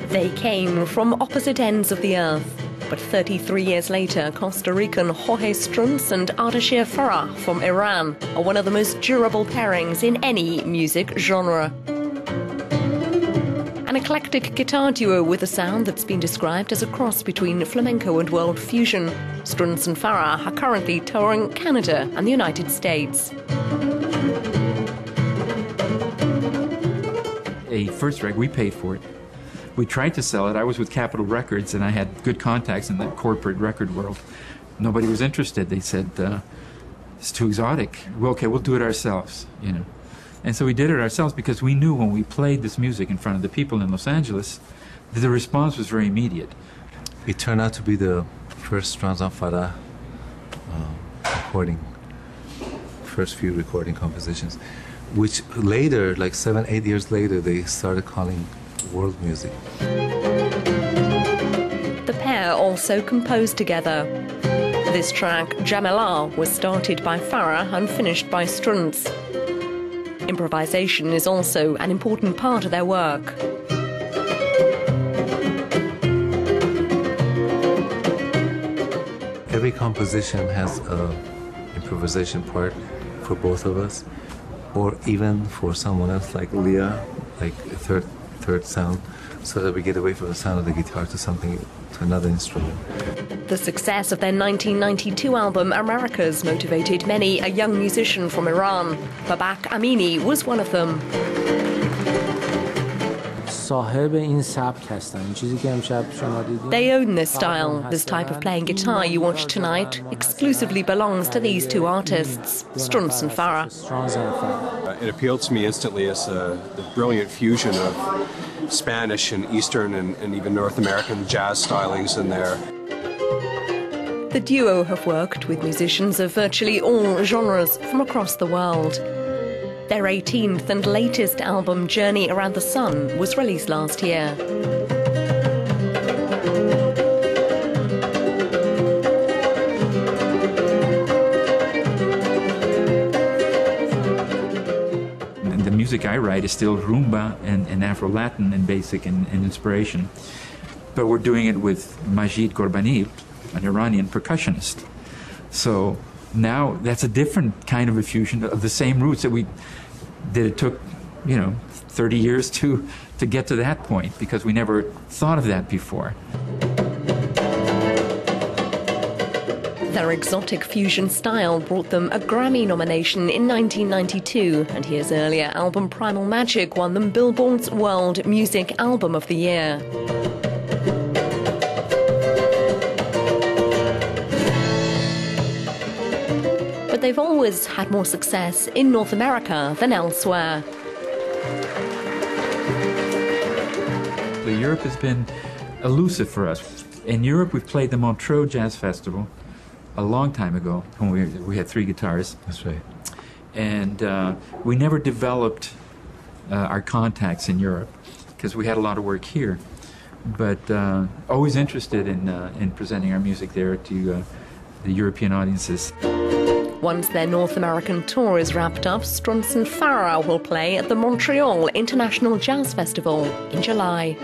They came from opposite ends of the earth. But 33 years later, Costa Rican Jorge Strunz and Farah from Iran are one of the most durable pairings in any music genre. An eclectic guitar duo with a sound that's been described as a cross between flamenco and world fusion. Strunz and Farah are currently touring Canada and the United States. A first record, we paid for it. We tried to sell it. I was with Capitol Records, and I had good contacts in the corporate record world. Nobody was interested. They said, it's too exotic. Well, okay, we'll do it ourselves, you know. And so we did it ourselves because we knew when we played this music in front of the people in Los Angeles, that the response was very immediate. It turned out to be the first Strunz and Farah recording, first few recording compositions, which later, like 7-8 years later, they started calling world music. The pair also composed together. This track, Jamila, was started by Farah and finished by Strunz. Improvisation is also an important part of their work. Every composition has an improvisation part for both of us, or even for someone else like Leah, like a third sound, so that we get away from the sound of the guitar to another instrument. The success of their 1992 album Americas motivated many, a young musician from Iran. Babak Amini was one of them. They own this style. This type of playing guitar you watch tonight exclusively belongs to these two artists, Strunz and Farah. It appealed to me instantly as the brilliant fusion of Spanish and Eastern and even North American jazz stylings in there. The duo have worked with musicians of virtually all genres from across the world. Their 18th and latest album, Journey Around the Sun, was released last year. The music I write is still rumba and Afro-Latin and basic and inspiration. But we're doing it with Majid Ghorbanli, an Iranian percussionist. So now that's a different kind of a fusion of the same roots that it took, 30 years to get to that point, because we never thought of that before. Their exotic fusion style brought them a Grammy nomination in 1992, and years earlier, album Primal Magic won them Billboard's World Music Album of the Year. But they've always had more success in North America than elsewhere. Europe has been elusive for us. In Europe, we've played the Montreux Jazz Festival a long time ago, when we had 3 guitars. That's right. And we never developed our contacts in Europe, because we had a lot of work here. But always interested in presenting our music there to the European audiences. Once their North American tour is wrapped up, Strunz and Farah will play at the Montreal International Jazz Festival in July.